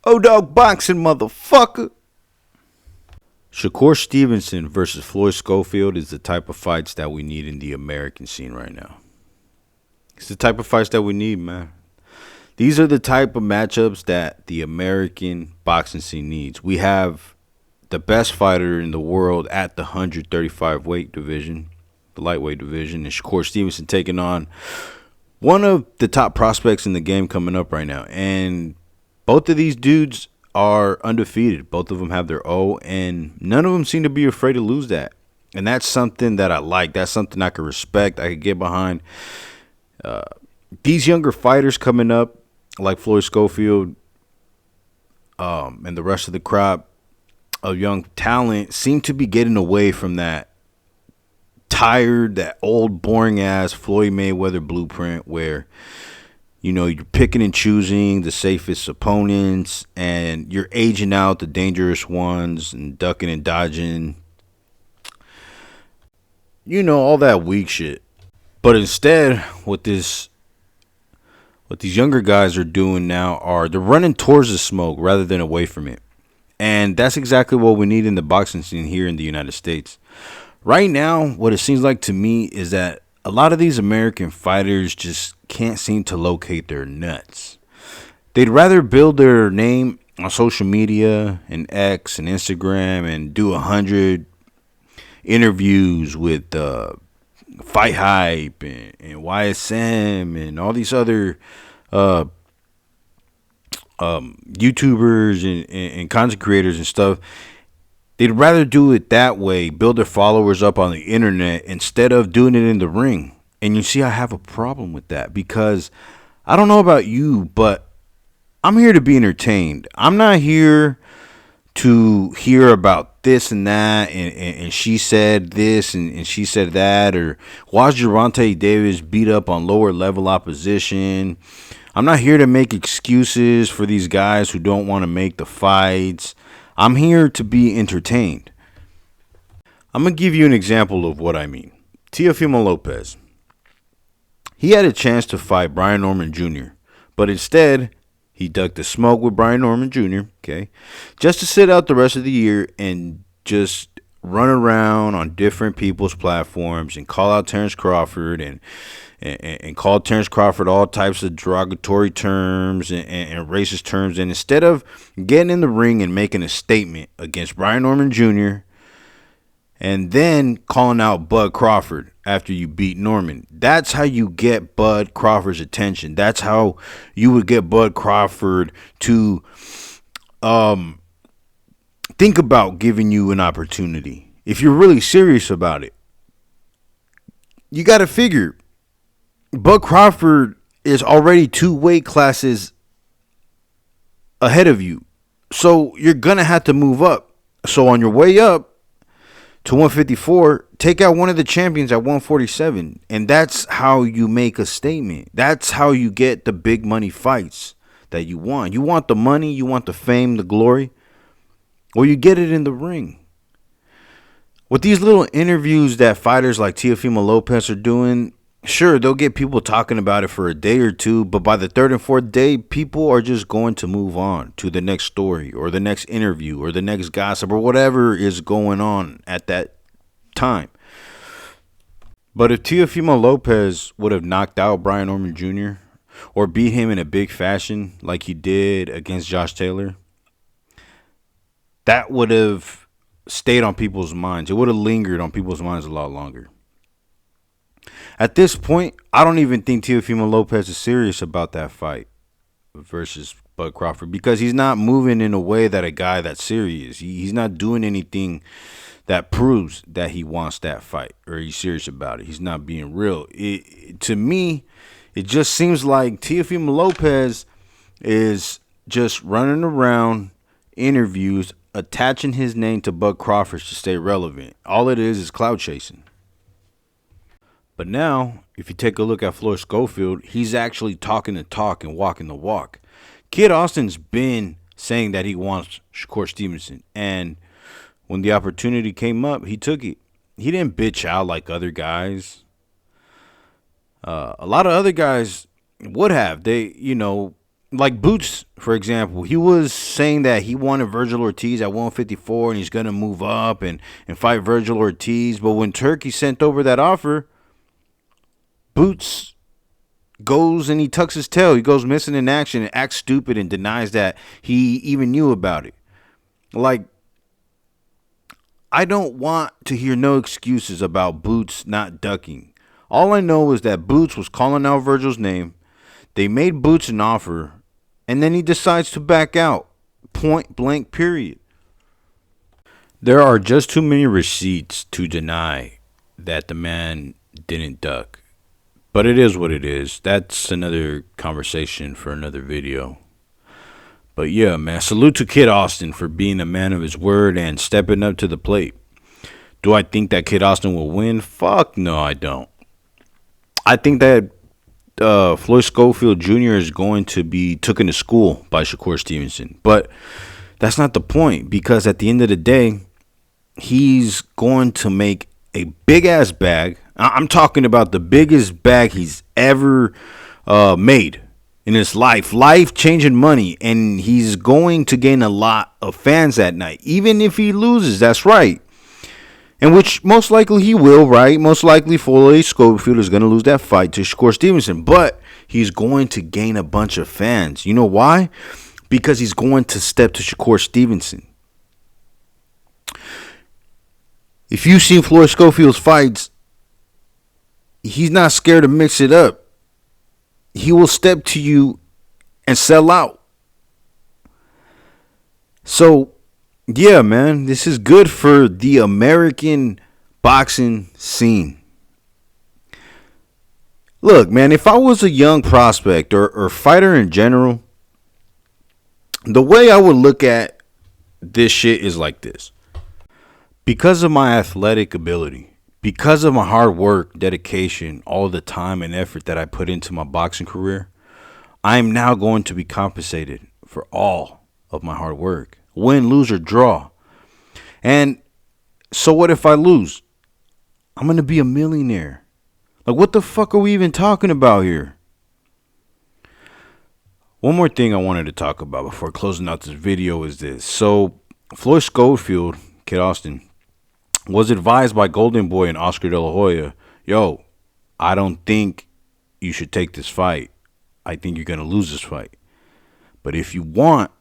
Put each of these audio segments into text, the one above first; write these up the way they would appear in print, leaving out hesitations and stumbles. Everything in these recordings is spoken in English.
O-Dog boxing, motherfucker. Shakur Stevenson versus Floyd Schofield is the type of fights that we need in the American scene right now. It's the type of fights that we need, man. These are the type of matchups that the American boxing scene needs. We have the best fighter in the world at the 135 weight division, the lightweight division, and Shakur Stevenson taking on one of the top prospects in the game coming up right now. And both of these dudes are undefeated. Both of them have their O, and none of them seem to be afraid to lose that. And that's something that I like. That's something I can respect. I can get behind. These younger fighters coming up, like Floyd Schofield, and the rest of the crop of young talent, seem to be getting away from that tired, that old, boring-ass Floyd Mayweather blueprint where, you know, you're picking and choosing the safest opponents and you're aging out the dangerous ones and ducking and dodging. You know, all that weak shit. But instead, what these younger guys are doing now are they're running towards the smoke rather than away from it. And that's exactly what we need in the boxing scene here in the United States. Right now, what it seems like to me is that a lot of these American fighters just can't seem to locate their nuts. They'd rather build their name on social media and X and Instagram and do 100 interviews with Fight Hype and YSM and all these other YouTubers and content creators and stuff. They'd rather do it that way, build their followers up on the internet instead of doing it in the ring. And you see, I have a problem with that because I don't know about you, but I'm here to be entertained. I'm not here to hear about this and that and she said this and she said that, or watch Gervonta Davis beat up on lower level opposition. I'm not here to make excuses for these guys who don't want to make the fights. I'm here to be entertained. I'm going to give you an example of what I mean. Teofimo Lopez. He had a chance to fight Brian Norman Jr., but instead, he ducked the smoke with Brian Norman Jr., okay, just to sit out the rest of the year and just run around on different people's platforms and call out Terrence Crawford and call Terrence Crawford all types of derogatory terms and racist terms. And instead of getting in the ring and making a statement against Brian Norman Jr. and then calling out Bud Crawford after you beat Norman, that's how you get Bud Crawford's attention. That's how you would get Bud Crawford to think about giving you an opportunity. If you're really serious about it, you got to figure Bud Crawford is already 2 weight classes ahead of you. So you're going to have to move up. So on your way up to 154, take out one of the champions at 147. And that's how you make a statement. That's how you get the big money fights that you want. You want the money, you want the fame, the glory, or you get it in the ring. With these little interviews that fighters like Teofimo Lopez are doing, sure, they'll get people talking about it for a day or two, but by the 3rd and 4th day, people are just going to move on to the next story or the next interview or the next gossip or whatever is going on at that time. But if Teofimo Lopez would have knocked out Brian Norman Jr. or beat him in a big fashion like he did against Josh Taylor, that would have stayed on people's minds. It would have lingered on people's minds a lot longer. At this point, I don't even think Teofimo Lopez is serious about that fight versus Bud Crawford because he's not moving in a way that a guy that's serious. He's not doing anything that proves that he wants that fight or he's serious about it. He's not being real. To me, it just seems like Teofimo Lopez is just running around interviews, attaching his name to Bud Crawford to stay relevant. All it is clout chasing. But now, if you take a look at Floyd Schofield, he's actually talking the talk and walking the walk. Kid Austin's been saying that he wants Shakur Stevenson. And when the opportunity came up, he took it. He didn't bitch out like other guys. A lot of other guys would have. They, you know, like Boots, for example, he was saying that he wanted Virgil Ortiz at 154 and he's going to move up and fight Virgil Ortiz. But when Turkey sent over that offer, Boots goes and he tucks his tail. He goes missing in action and acts stupid and denies that he even knew about it. Like, I don't want to hear no excuses about Boots not ducking. All I know is that Boots was calling out Virgil's name. They made Boots an offer, and then he decides to back out. Point blank, period. There are just too many receipts to deny that the man didn't duck. But it is what it is. That's another conversation for another video. But yeah, man, salute to Kid Austin for being a man of his word and stepping up to the plate. Do I think that Kid Austin will win? Fuck no, I don't. I think that Floyd Schofield Jr. is going to be taken to school by Shakur Stevenson. But that's not the point, because at the end of the day, he's going to make a big-ass bag. I'm talking about the biggest bag he's ever made in his life-changing money, and he's going to gain a lot of fans that night, even if he loses. That's right. And which most likely he will, right? Most likely Floyd Schofield is going to lose that fight to Shakur Stevenson, but he's going to gain a bunch of fans. You know why? Because he's going to step to Shakur Stevenson. If you've seen Floyd Schofield's fights, he's not scared to mix it up. He will step to you and sell out. So, yeah, man, this is good for the American boxing scene. Look, man, if I was a young prospect or fighter in general, the way I would look at this shit is like this. Because of my athletic ability, because of my hard work, dedication, all the time and effort that I put into my boxing career, I am now going to be compensated for all of my hard work. Win, lose, or draw. And so what if I lose? I'm going to be a millionaire. Like, what the fuck are we even talking about here? One more thing I wanted to talk about before closing out this video is this. So, Floyd Schofield, Kid Austin, was advised by Golden Boy and Oscar De La Hoya, yo, I don't think you should take this fight. I think you're going to lose this fight. But if you want,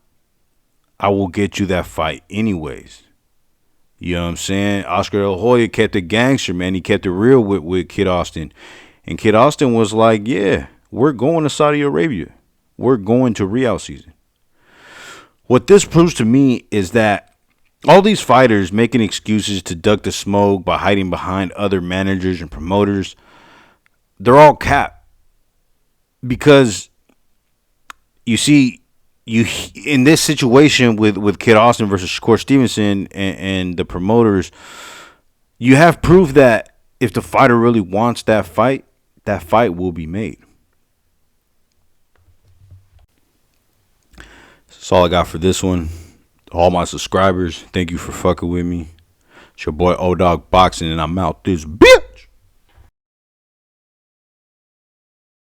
I will get you that fight anyways. You know what I'm saying? Oscar De La Hoya kept it gangster, man. He kept it real with Kid Austin. And Kid Austin was like, yeah, we're going to Saudi Arabia. We're going to Riyadh season. What this proves to me is that all these fighters making excuses to duck the smoke by hiding behind other managers and promoters, they're all cap. Because, you see, you in this situation with Kid Austin versus Shakur Stevenson and the promoters, you have proof that if the fighter really wants that fight will be made. That's all I got for this one. All my subscribers, thank you for fucking with me. It's your boy O-Dog Boxing, and I'm out this bitch.